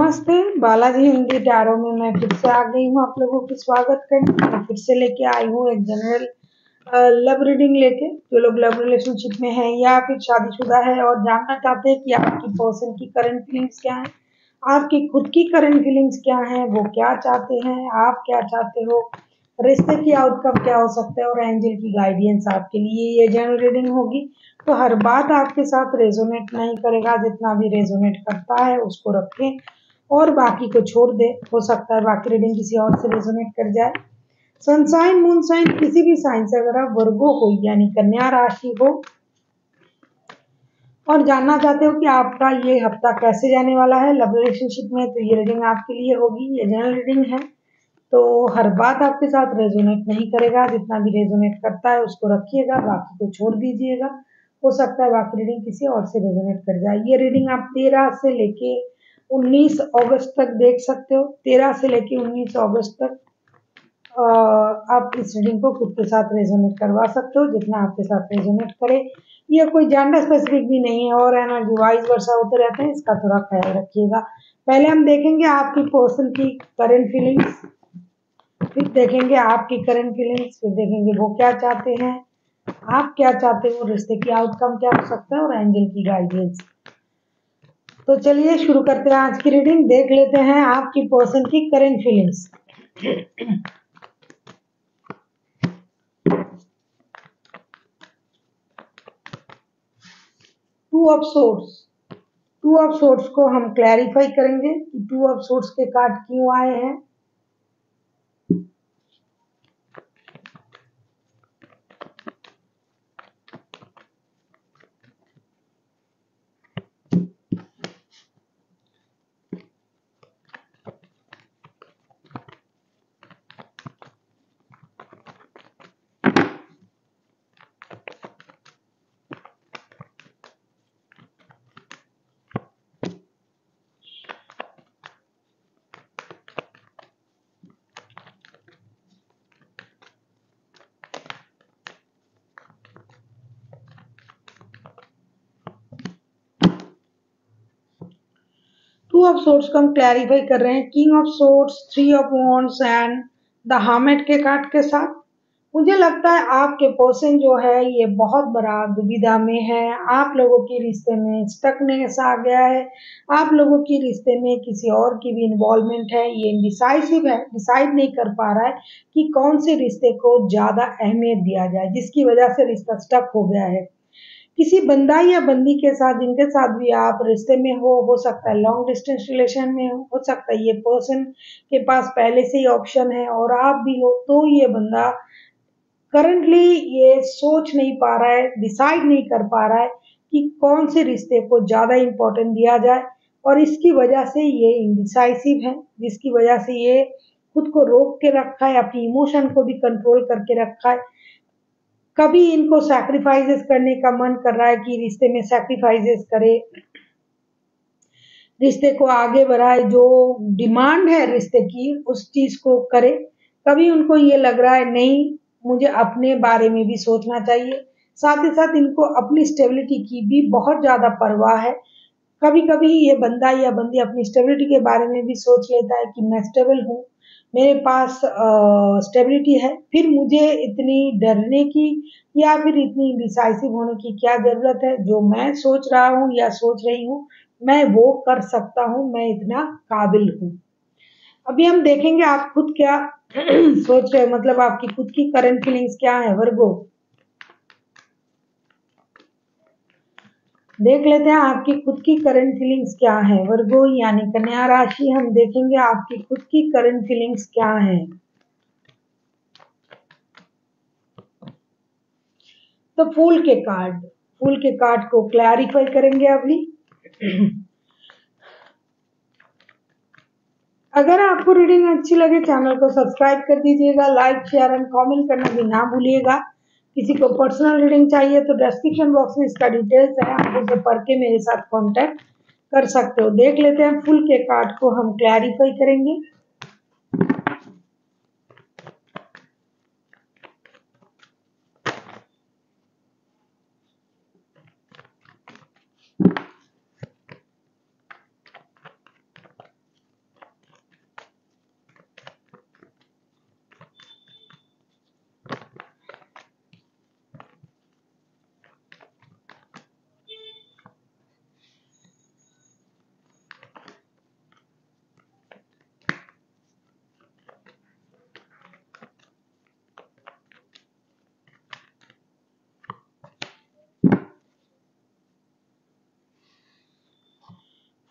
नमस्ते, बालाजी हिंदी टैरो में मैं फिर से आ गई हूँ आप लोगों की स्वागत करने। मैं फिर से लेके आई हूँ एक जनरल लव रीडिंग लेके। जो लोग लव रिलेशनशिप में हैं या फिर शादीशुदा है और जानना चाहते हैं कि आपकी पर्सन की करंट फीलिंग्स क्या है, आपकी खुद की करंट फीलिंग्स क्या है, वो क्या चाहते हैं, आप क्या चाहते हो, रिश्ते की आउटकम क्या हो सकता है और एंजल की गाइडेंस आपके लिए ये जनरल रीडिंग होगी। तो हर बात आपके साथ रेजोनेट नहीं करेगा, जितना भी रेजोनेट करता है उसको रखें और बाकी को छोड़ दे। हो सकता है बाकी रीडिंग किसी और से रेजोनेट कर जाए। सनसाइन मून साइन किसी भी साइन से अगर आप वर्गो हो यानी कन्या राशि हो और जानना चाहते हो कि आपका ये हफ्ता कैसे जाने वाला है लव रिलेशनशिप में, तो ये रीडिंग आपके लिए होगी। ये जनरल रीडिंग है तो हर बात आपके साथ रेजोनेट नहीं करेगा, जितना भी रेजोनेट करता है उसको रखिएगा, बाकी को छोड़ दीजिएगा। हो सकता है बाकी रीडिंग किसी और से रेजोनेट कर जाए। ये रीडिंग आप 13 से लेके 19 अगस्त तक देख सकते हो। 13 से लेके 19 अगस्त तक आप इस रीडिंग को खुद के साथ रेजोनेट करवा सकते हो, जितना आपके साथ रेजोनेट करे। ये कोई जेंडर स्पेसिफिक भी नहीं है और एनर्जी वाइज वर्षा होते रहते हैं, इसका थोड़ा ख्याल रखिएगा। पहले हम देखेंगे आपकी पर्सन की करंट फीलिंग्स, फिर देखेंगे आपकी करंट फीलिंग्स, फिर देखेंगे वो क्या चाहते हैं, आप क्या चाहते हो, रिश्ते की आउटकम क्या हो सकता है और एंजल की गाइडेंस। तो चलिए शुरू करते हैं आज की रीडिंग। देख लेते हैं आपकी पर्सन की current feelings. Two of sorts को हम क्लैरिफाई करेंगे कि टू ऑफ सोर्ट्स के कार्ड क्यों आए हैं। टू ऑफ सोर्ट्स को हम क्लैरिफाई कर रहे हैं king of sorts, three of wands and the hermit के कार्ड के साथ। मुझे लगता है आपके पर्सन जो है ये बहुत बड़ा दुविधा में है। आप लोगों के रिश्ते में स्टकनेस आ गया है, आप लोगों के रिश्ते में किसी और की भी इन्वॉल्वमेंट है। ये इंडिसाइसिव है, डिसाइड नहीं कर पा रहा है कि कौन से रिश्ते को ज्यादा अहमियत दिया जाए, जिसकी वजह से रिश्ता स्टक हो गया है। किसी बंदा या बंदी के साथ जिनके साथ भी आप रिश्ते में हो सकता है लॉन्ग डिस्टेंस रिलेशन में हो सकता है ये पर्सन के पास पहले से ही ऑप्शन है और आप भी हो, तो ये बंदा करंटली ये सोच नहीं पा रहा है, डिसाइड नहीं कर पा रहा है कि कौन से रिश्ते को ज्यादा इम्पोर्टेंट दिया जाए और इसकी वजह से ये इंडिसाइसिव है, जिसकी वजह से ये खुद को रोक के रखा है, अपनी इमोशन को भी कंट्रोल करके रखा है। कभी इनको सैक्रिफाइसेस करने का मन कर रहा है कि रिश्ते में सैक्रिफाइसेस करे, रिश्ते को आगे बढ़ाए, जो डिमांड है रिश्ते की उस चीज को करे। कभी उनको ये लग रहा है नहीं, मुझे अपने बारे में भी सोचना चाहिए। साथ ही साथ इनको अपनी स्टेबिलिटी की भी बहुत ज्यादा परवाह है। कभी कभी ये बंदा या बंदी अपनी स्टेबिलिटी के बारे में भी सोच लेता है कि मैं स्टेबल हूँ, मेरे पास स्टेबिलिटी है, फिर मुझे इतनी डरने की या फिर इतनी डिसाइसिव होने की क्या जरूरत है। जो मैं सोच रहा हूँ या सोच रही हूँ मैं वो कर सकता हूँ, मैं इतना काबिल हूँ। अभी हम देखेंगे आप खुद क्या सोच रहे हो, मतलब आपकी खुद की करंट फीलिंग्स क्या है वर्गो। देख लेते हैं आपकी खुद की करंट फीलिंग्स क्या है वर्गो यानी कन्या राशि। हम देखेंगे आपकी खुद की करंट फीलिंग्स क्या है। तो फूल के कार्ड को क्लैरिफाई करेंगे अभी। अगर आपको रीडिंग अच्छी लगे चैनल को सब्सक्राइब कर दीजिएगा, लाइक शेयर एंड कमेंट करना भी ना भूलिएगा। किसी को पर्सनल रीडिंग चाहिए तो डिस्क्रिप्शन बॉक्स में इसका डिटेल्स है, आप उसे पढ़ के मेरे साथ कांटेक्ट कर सकते हो। देख लेते हैं फूल के कार्ड को हम क्लैरिफाई करेंगे।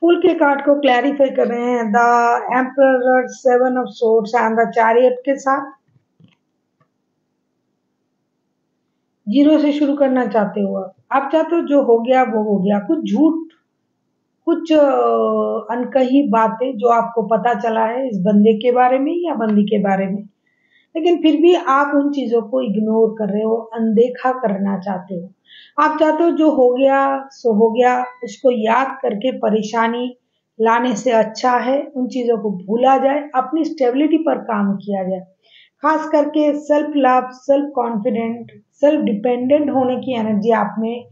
फूल के कार्ड को क्लैरिफाई कर रहे हैं the emperor, seven of swords and the chariot के साथ। जीरो से शुरू करना चाहते हो आप चाहते हो जो हो गया वो हो गया, कुछ झूठ, कुछ अनकही बातें जो आपको पता चला है इस बंदे के बारे में या बंदी के बारे में, लेकिन फिर भी आप उन चीजों को इग्नोर कर रहे हो, अनदेखा करना चाहते हो। आप चाहते हो जो हो गया सो हो गया, उसको याद करके परेशानी लाने से अच्छा है उन चीजों को भूला जाए, अपनी स्टेबिलिटी पर काम किया जाए। खास करके self love, self confident, self dependent होने की एनर्जी आप में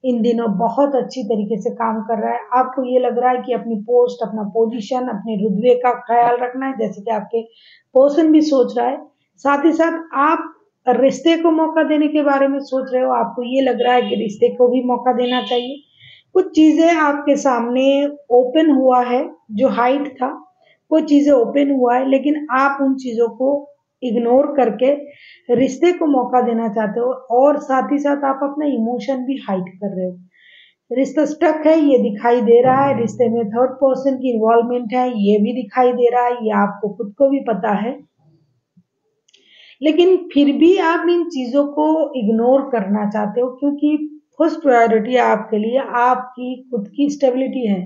इन दिनों बहुत अच्छी तरीके से काम कर रहा है। आपको ये लग रहा है कि अपनी पोस्ट, अपना पोजीशन, अपने रुतबे का ख्याल रखना है, जैसे कि आपके पर्सन भी सोच रहा है। साथ ही साथ आप रिश्ते को मौका देने के बारे में सोच रहे हो, आपको ये लग रहा है कि रिश्ते को भी मौका देना चाहिए। कुछ चीजें आपके सामने ओपन हुआ है, जो हाइड था वो चीजें ओपन हुआ है, लेकिन आप उन चीजों को इग्नोर करके रिश्ते को मौका देना चाहते हो, और साथ ही साथ आप अपना इमोशन भी हाइड कर रहे हो। रिश्ता स्टक है ये दिखाई दे रहा है, रिश्ते में थर्ड पर्सन की इन्वॉल्वमेंट है ये भी दिखाई दे रहा है, ये आपको खुद को भी पता है, लेकिन फिर भी आप इन चीजों को इग्नोर करना चाहते हो, क्योंकि फर्स्ट प्रायोरिटी आपके लिए आपकी खुद की स्टेबिलिटी है।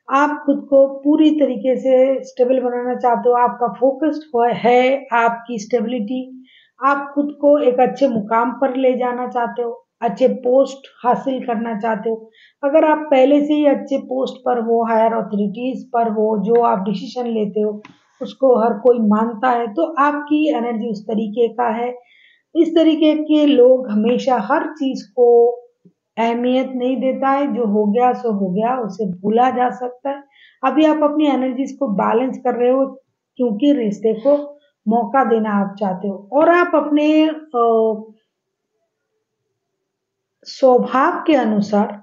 आप खुद को पूरी तरीके से स्टेबल बनाना चाहते हो, आपका फोकस्ड है आपकी स्टेबिलिटी। आप खुद को एक अच्छे मुकाम पर ले जाना चाहते हो, अच्छे पोस्ट हासिल करना चाहते हो। अगर आप पहले से ही अच्छे पोस्ट पर हो, हायर अथॉरिटीज पर हो, जो आप डिसीजन लेते हो उसको हर कोई मानता है, तो आपकी एनर्जी उस तरीके का है। इस तरीके के लोग हमेशा हर चीज को अहमियत नहीं देता है, जो हो गया सो हो गया, उसे भूला जा सकता है। अभी आप अपनी एनर्जीज को बैलेंस कर रहे हो, क्योंकि रिश्ते को मौका देना आप चाहते हो, और आप अपने स्वभाव के अनुसार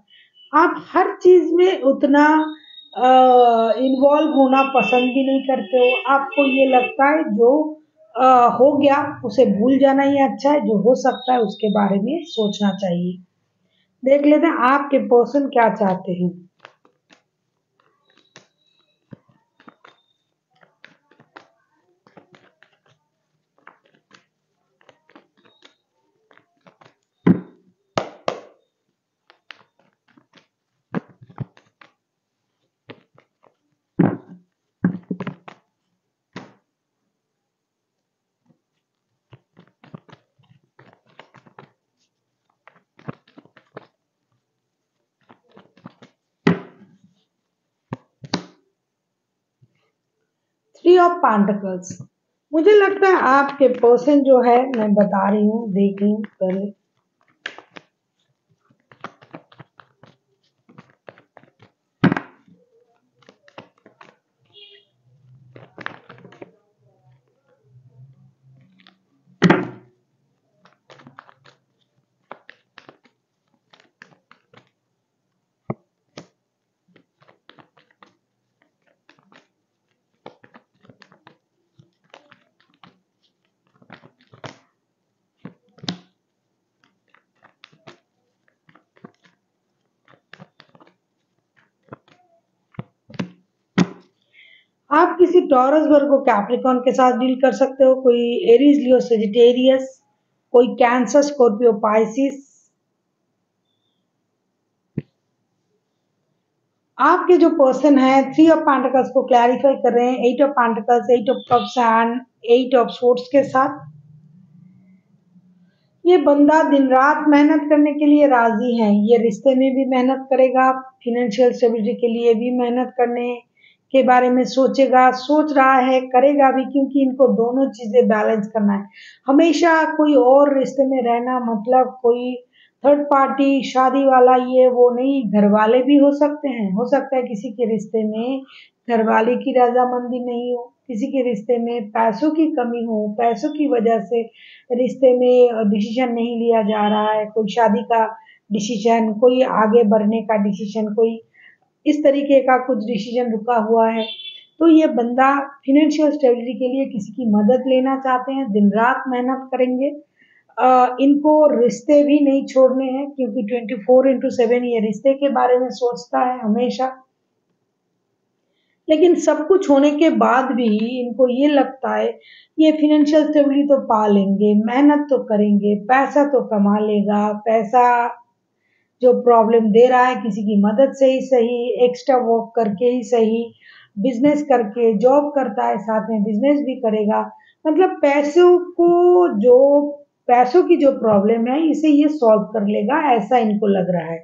आप हर चीज में उतना इन्वॉल्व होना पसंद भी नहीं करते हो। आपको ये लगता है जो हो गया उसे भूल जाना ही अच्छा है, जो हो सकता है उसके बारे में सोचना चाहिए। देख लेते हैं आपके पर्सन क्या चाहते हैं। थ्री ऑफ पेंटिकल्स, मुझे लगता है आपके पर्सन जो है, मैं बता रही हूँ, देख लूं पहले। आप किसी टॉरस वर्गो कैप्रिकॉन के साथ डील कर सकते हो, कोई एरीज लियो सेजिटेरियस, कोई कैंसर स्कॉर्पियो पाइसिस। आपके जो पर्सन है थ्री ऑफ पेंटिकल्स को क्लैरिफाई कर रहे हैं, eight of pentacles, eight of cups and eight of swords के साथ। ये बंदा दिन रात मेहनत करने के लिए राजी है, ये रिश्ते में भी मेहनत करेगा, फिनेंशियल स्टेबिलिटी के लिए भी मेहनत करने के बारे में सोचेगा, सोच रहा है, करेगा भी, क्योंकि इनको दोनों चीजें बैलेंस करना है। हमेशा कोई और रिश्ते में रहना मतलब कोई थर्ड पार्टी, शादी वाला, ये वो नहीं, घर वाले भी हो सकते हैं। हो सकता है किसी के रिश्ते में घर वाले की रजामंदी नहीं हो, किसी के रिश्ते में पैसों की कमी हो, पैसों की वजह से रिश्ते में डिसीजन नहीं लिया जा रहा है, कोई शादी का डिसीजन, कोई आगे बढ़ने का डिसीजन, कोई इस तरीके का कुछ डिसीजन रुका हुआ है। तो ये बंदा फिनेंशियल स्टेबिलिटी के लिए किसी की मदद लेना चाहते हैं, दिन रात मेहनत करेंगे। इनको रिश्ते भी नहीं छोड़ने हैं, क्योंकि 24/7 ये रिश्ते के बारे में सोचता है हमेशा। लेकिन सब कुछ होने के बाद भी इनको ये लगता है ये फाइनेंशियल स्टेबिलिटी तो पा लेंगे, मेहनत तो करेंगे, पैसा तो कमा लेगा, पैसा जो प्रॉब्लम दे रहा है किसी की मदद से ही सही, एक्स्ट्रा वर्क करके ही सही, बिजनेस करके जॉब करता है साथ में बिजनेस भी करेगा, मतलब पैसों की जो प्रॉब्लम है इसे ये सॉल्व कर लेगा, ऐसा इनको लग रहा है।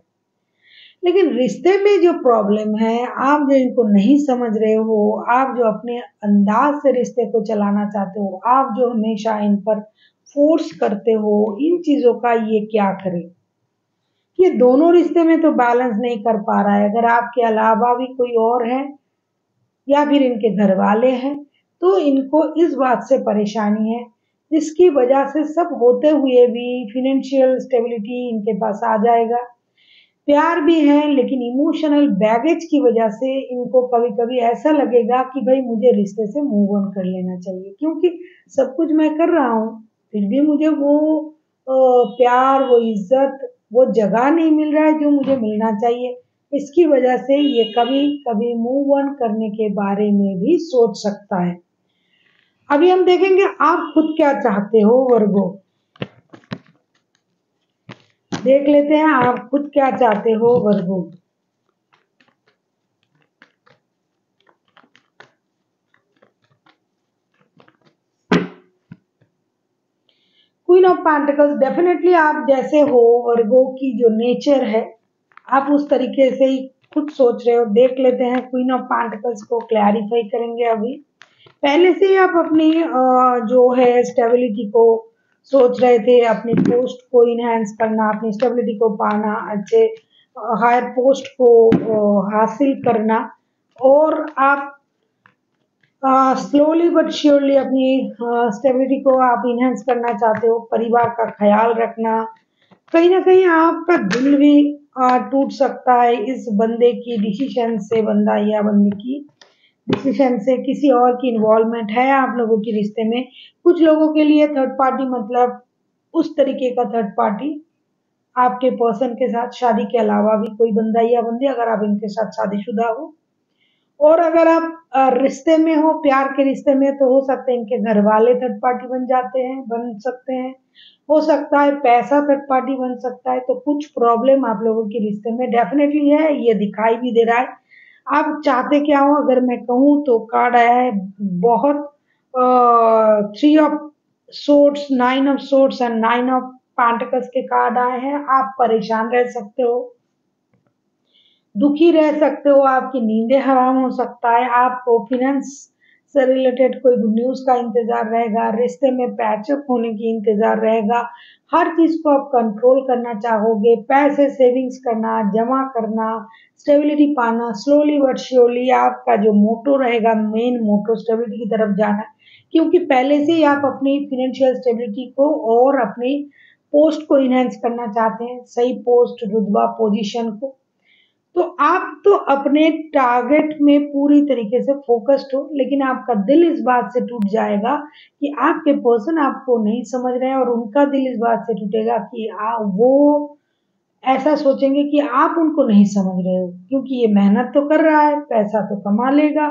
लेकिन रिश्ते में जो प्रॉब्लम है, आप जो इनको नहीं समझ रहे हो, आप जो अपने अंदाज से रिश्ते को चलाना चाहते हो, आप जो हमेशा इन पर फोर्स करते हो, इन चीजों का ये क्या करे। ये दोनों रिश्ते में तो बैलेंस नहीं कर पा रहा है। अगर आपके अलावा भी कोई और है या फिर इनके घर वाले हैं, तो इनको इस बात से परेशानी है, जिसकी वजह से सब होते हुए भी फाइनेंशियल स्टेबिलिटी इनके पास आ जाएगा। प्यार भी है, लेकिन इमोशनल बैगेज की वजह से इनको कभी-कभी ऐसा लगेगा कि भाई मुझे रिश्ते से मूव ऑन कर लेना चाहिए, क्योंकि सब कुछ मैं कर रहा हूँ, फिर भी मुझे वो प्यार, वो इज़्ज़त, वो जगह नहीं मिल रहा है जो मुझे मिलना चाहिए। इसकी वजह से ये कभी-कभी मूव ऑन करने के बारे में भी सोच सकता है। अभी हम देखेंगे आप खुद क्या चाहते हो वर्गो। देख लेते हैं आप खुद क्या चाहते हो वर्गो। क्वीन ऑफ पेंटिकल्स, डेफिनेटली आप जैसे हो वर्गो की जो नेचर है, आप उस तरीके से ही खुद सोच रहे हो। देख लेते हैं क्वीन ऑफ पेंटिकल्स को क्लैरिफाई करेंगे अभी। पहले से ही आप अपनी जो है स्टेबिलिटी को सोच रहे थे, अपनी पोस्ट को इनहेंस करना, अपनी स्टेबिलिटी को पाना, अच्छे हायर पोस्ट को हासिल करना, और आप स्लोली बट श्योरली अपनी स्टेबिलिटी को आप इनहेंस करना चाहते हो, परिवार का ख्याल रखना। कहीं ना कहीं आपका दिल भी टूट सकता है इस बंदे की डिसीजन से, बंदा या बंदी की डिसीजन से। किसी और की इन्वॉल्वमेंट है आप लोगों के रिश्ते में। कुछ लोगों के लिए थर्ड पार्टी मतलब उस तरीके का थर्ड पार्टी, आपके पर्सन के साथ शादी के अलावा भी कोई बंदा या बंदी, अगर आप इनके साथ शादीशुदा हो। और अगर आप रिश्ते में हो, प्यार के रिश्ते में, तो हो सकता है इनके घर वाले थर्ड पार्टी बन सकते हैं, हो सकता है पैसा थर्ड पार्टी बन सकता है। तो कुछ प्रॉब्लम आप लोगों के रिश्ते में डेफिनेटली है, ये दिखाई भी दे रहा है। आप चाहते क्या हो, अगर मैं कहूँ तो कार्ड आया है बहुत, three of swords, nine of swords and nine of pentacles के कार्ड आए हैं। आप परेशान रह सकते हो, दुखी रह सकते हो, आपकी नींदें हराम हो सकता है, आपको फाइनेंस से रिलेटेड कोई गुड न्यूज़ का इंतज़ार रहेगा, रिश्ते में पैचअप होने की इंतज़ार रहेगा, हर चीज़ को आप कंट्रोल करना चाहोगे, पैसे सेविंग्स करना, जमा करना, स्टेबिलिटी पाना, स्लोली बट श्योरली आपका जो मोटो रहेगा, मेन मोटो स्टेबिलिटी की तरफ जाना है, क्योंकि पहले से ही आप अपनी फाइनेंशियल स्टेबिलिटी को और अपनी पोस्ट को इनहेंस करना चाहते हैं, सही पोस्ट, रुतबा, पोजीशन को। तो आप तो अपने टारगेट में पूरी तरीके से फोकस्ड हो, लेकिन आपका दिल इस बात से टूट जाएगा कि आपके पर्सन आपको नहीं समझ रहे हैं, और उनका दिल इस बात से टूटेगा कि वो ऐसा सोचेंगे कि आप उनको नहीं समझ रहे हो, क्योंकि ये मेहनत तो कर रहा है, पैसा तो कमा लेगा,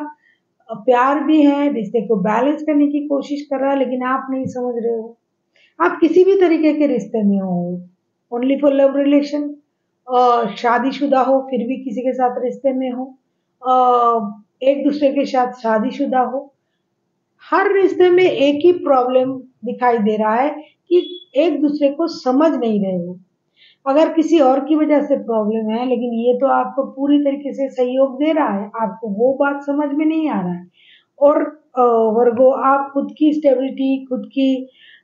प्यार भी है, रिश्ते को बैलेंस करने की कोशिश कर रहा है, लेकिन आप नहीं समझ रहे हो। आप किसी भी तरीके के रिश्ते में हो, ओनली फॉर लव रिलेशन, शादीशुदा हो फिर भी किसी के साथ रिश्ते में हो, एक दूसरे के साथ शादीशुदा हो, हर रिश्ते में एक ही प्रॉब्लम दिखाई दे रहा है कि एक दूसरे को समझ नहीं रहे हो। अगर किसी और की वजह से प्रॉब्लम है, लेकिन ये तो आपको पूरी तरीके से सहयोग दे रहा है, आपको वो बात समझ में नहीं आ रहा है। और वर्गो, आप खुद की स्टेबिलिटी, खुद की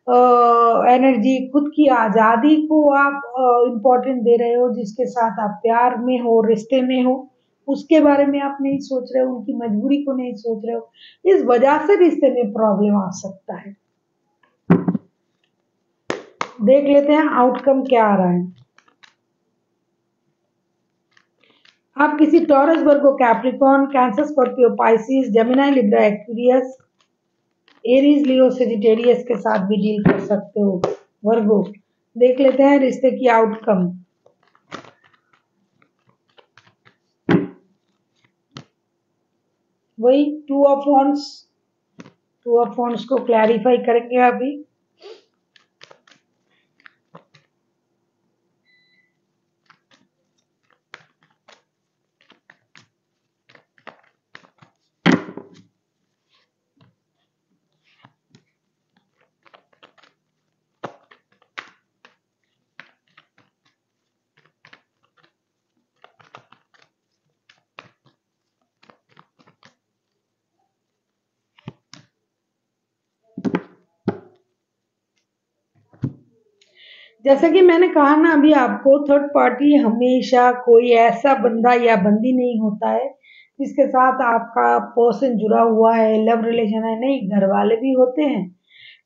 एनर्जी, खुद की आज़ादी को आप इम्पोर्टेंट दे रहे हो, जिसके साथ आप प्यार में हो, रिश्ते में हो, उसके बारे में आप नहीं सोच रहे हो, उनकी मजबूरी को नहीं सोच रहे हो। इस वजह से रिश्ते में प्रॉब्लम आ सकता है। देख लेते हैं आउटकम क्या आ रहा है। आप किसी Taurus, Virgo, Capricorn, Cancer, Scorpio, Pisces, Gemini, Libra, Aquarius, Aries, Leo, Sagittarius के साथ भी डील कर सकते हो वर्गो। देख लेते हैं रिश्ते की आउटकम। वही टू ऑफ वॉन्ड्स को क्लैरिफाई करेंगे अभी। जैसा कि मैंने कहा ना अभी आपको, थर्ड पार्टी हमेशा कोई ऐसा बंदा या बंदी नहीं होता है जिसके साथ आपका पर्सन जुड़ा हुआ है, लव रिलेशन है। नहीं, घर वाले भी होते हैं,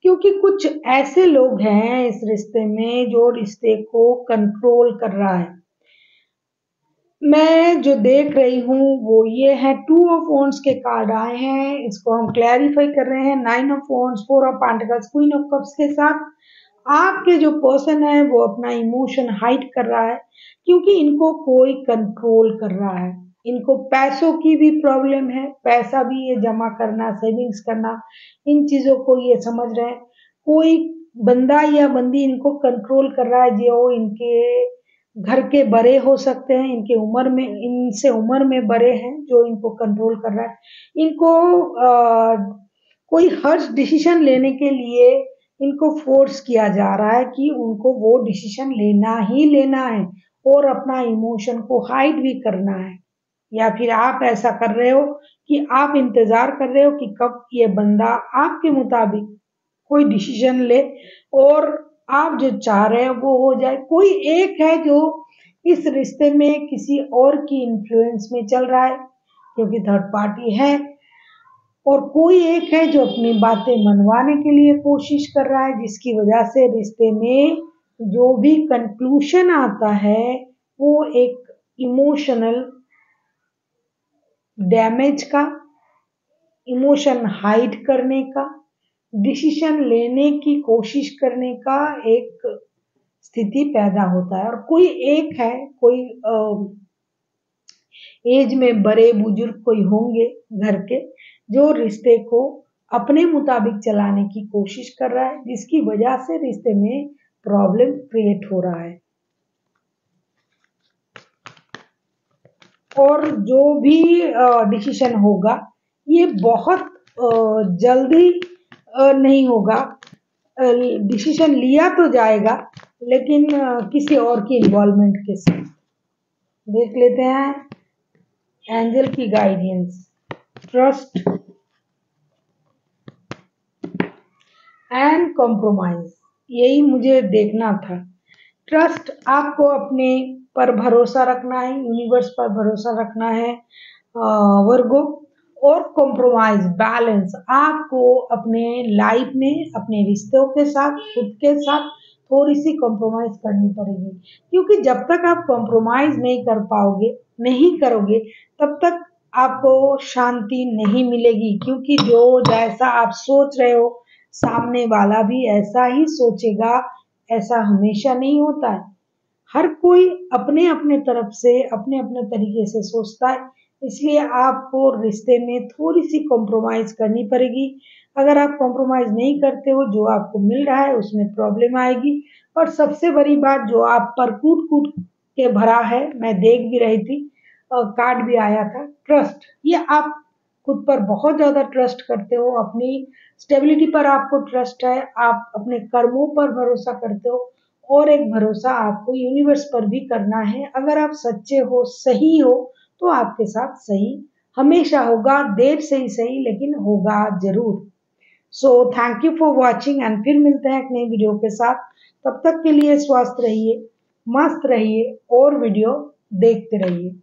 क्योंकि कुछ ऐसे लोग हैं इस रिश्ते में जो रिश्ते को कंट्रोल कर रहा है। मैं जो देख रही हूँ वो ये है, टू ऑफ वॉन्ड्स के कार्ड आए हैं, इसको हम क्लैरिफाई कर रहे हैं। Nine of wands, four of pentacles, queen of cups के साथ आपके जो पर्सन है वो अपना इमोशन हाइड कर रहा है, क्योंकि इनको कोई कंट्रोल कर रहा है। इनको पैसों की भी प्रॉब्लम है, पैसा भी ये जमा करना, सेविंग्स करना, इन चीजों को ये समझ रहे हैं। कोई बंदा या बंदी इनको कंट्रोल कर रहा है, जो इनके घर के बड़े हो सकते हैं, इनके उम्र में, इनसे उम्र में बड़े हैं, जो इनको कंट्रोल कर रहा है। इनको कोई हर्ष डिसीजन लेने के लिए इनको फोर्स किया जा रहा है कि उनको वो डिसीजन लेना ही लेना है, और अपना इमोशन को हाइड भी करना है। या फिर आप ऐसा कर रहे हो कि आप इंतजार कर रहे हो कि कब ये बंदा आपके मुताबिक कोई डिसीजन ले और आप जो चाह रहे हैं वो हो जाए। कोई एक है जो इस रिश्ते में किसी और की इन्फ्लुएंस में चल रहा है, क्योंकि थर्ड पार्टी है, और कोई एक है जो अपनी बातें मनवाने के लिए कोशिश कर रहा है, जिसकी वजह से रिश्ते में जो भी कंक्लूशन आता है वो एक इमोशनल डैमेज का, इमोशन हाइड करने का, डिसीजन लेने की कोशिश करने का एक स्थिति पैदा होता है। और कोई एक है, कोई एज में बड़े बुजुर्ग कोई होंगे घर के, जो रिश्ते को अपने मुताबिक चलाने की कोशिश कर रहा है, जिसकी वजह से रिश्ते में प्रॉब्लम क्रिएट हो रहा है। और जो भी डिसीजन होगा ये बहुत जल्दी नहीं होगा। डिसीजन लिया तो जाएगा, लेकिन किसी और की इन्वॉल्वमेंट के साथ। देख लेते हैं एंजल की गाइडेंस। ट्रस्ट एंड कॉम्प्रोमाइज, यही मुझे देखना था। ट्रस्ट, आपको अपने पर भरोसा रखना है, यूनिवर्स पर भरोसा रखना है वर्गो। और कॉम्प्रोमाइज, बैलेंस, आपको अपने लाइफ में अपने रिश्तों के साथ, खुद के साथ थोड़ी सी कॉम्प्रोमाइज करनी पड़ेगी, क्योंकि जब तक आप कॉम्प्रोमाइज नहीं कर पाओगे, नहीं करोगे, तब तक आपको शांति नहीं मिलेगी। क्योंकि जो जैसा आप सोच रहे हो सामने वाला भी ऐसा ही सोचेगा, ऐसा हमेशा नहीं होता है। हर कोई अपने अपने तरफ से, अपने अपने तरीके से सोचता है, इसलिए आपको रिश्ते में थोड़ी सी कॉम्प्रोमाइज करनी पड़ेगी। अगर आप कॉम्प्रोमाइज नहीं करते हो, जो आपको मिल रहा है उसमें प्रॉब्लम आएगी। और सबसे बड़ी बात जो आप पर कूट कूट के भरा है, मैं देख भी रही थी, कार्ड भी आया था, ट्रस्ट। ये आप खुद पर बहुत ज्यादा ट्रस्ट करते हो, अपनी स्टेबिलिटी पर आपको ट्रस्ट है, आप अपने कर्मों पर भरोसा करते हो, और एक भरोसा आपको यूनिवर्स पर भी करना है। अगर आप सच्चे हो, सही हो, तो आपके साथ सही हमेशा होगा, देर से ही सही, लेकिन होगा जरूर। So thank you for watching, and फिर मिलते हैं एक नई वीडियो के साथ। तब तक के लिए स्वस्थ रहिए, मस्त रहिए और वीडियो देखते रहिए।